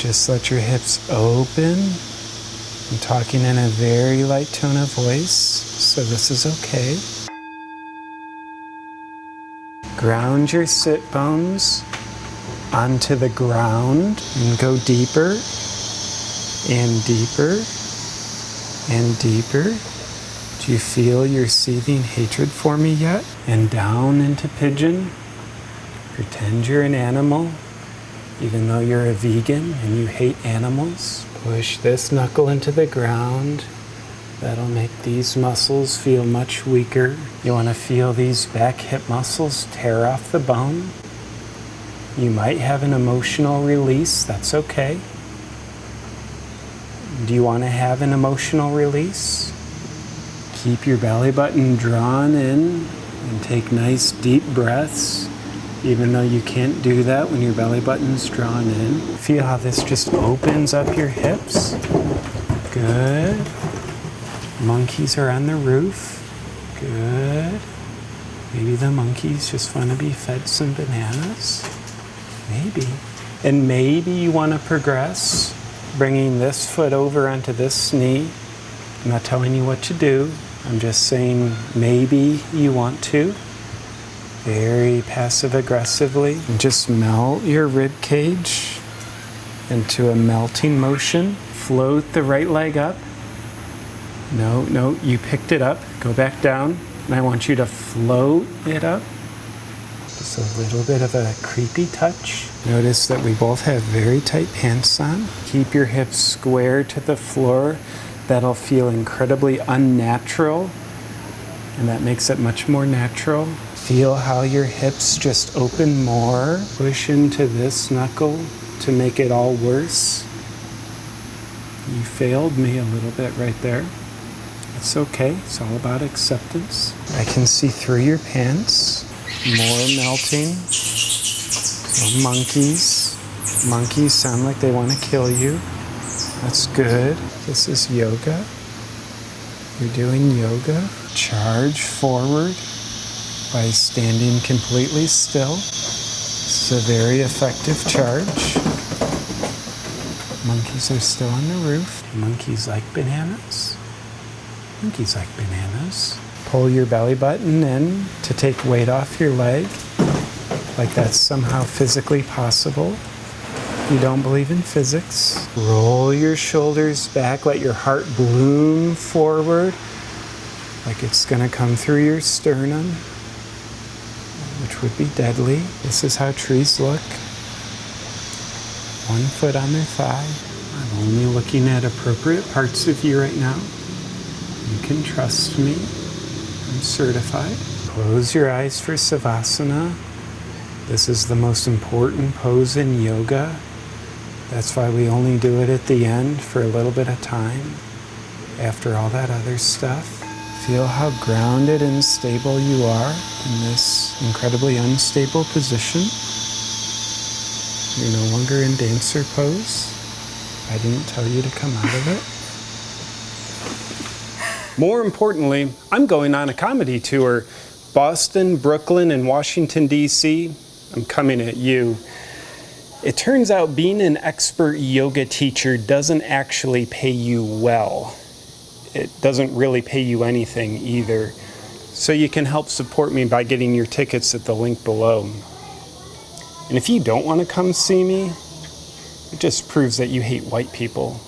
Just let your hips open. I'm talking in a very light tone of voice, so this is okay. Ground your sit bones onto the ground and go deeper and deeper and deeper. Do you feel your seething hatred for me yet? And down into pigeon. Pretend you're an animal, even though you're a vegan and you hate animals. Push this knuckle into the ground. That'll make these muscles feel much weaker. You want to feel these back hip muscles tear off the bone. You might have an emotional release. That's okay. Do you want to have an emotional release? Keep your belly button drawn in and take nice deep breaths, even though you can't do that when your belly button's drawn in. Feel how this just opens up your hips. Good. Monkeys are on the roof. Good. Maybe the monkeys just want to be fed some bananas. Maybe. And maybe you want to progress, bringing this foot over onto this knee. I'm not telling you what to do. I'm just saying maybe you want to. Very passive aggressively. And just melt your rib cage into a melting motion. Float the right leg up. No, you picked it up. Go back down. And I want you to float it up. Just a little bit of a creepy touch. Notice that we both have very tight pants on. Keep your hips square to the floor. That'll feel incredibly unnatural. And that makes it much more natural. Feel how your hips just open more. Push into this knuckle to make it all worse. You failed me a little bit right there. It's okay. It's all about acceptance. I can see through your pants. More melting. Oh, monkeys. Monkeys sound like they want to kill you. That's good. This is yoga. You're doing yoga. Charge forward by standing completely still. This is a very effective charge. Monkeys are still on the roof. Monkeys like bananas. Monkeys like bananas. Pull your belly button in to take weight off your leg, like that's somehow physically possible. You don't believe in physics. Roll your shoulders back, let your heart bloom forward, like it's gonna come through your sternum, which would be deadly. This is how trees look. One foot on their thigh. I'm only looking at appropriate parts of you right now. You can trust me. I'm certified. Close your eyes for Savasana. This is the most important pose in yoga. That's why we only do it at the end for a little bit of time after all that other stuff. Feel how grounded and stable you are in this incredibly unstable position. You're no longer in dancer pose. I didn't tell you to come out of it. More importantly, I'm going on a comedy tour. Boston, Brooklyn, and Washington, D.C. I'm coming at you. It turns out being an expert yoga teacher doesn't actually pay you well. It doesn't really pay you anything either. So you can help support me by getting your tickets at the link below. And if you don't want to come see me, it just proves that you hate white people.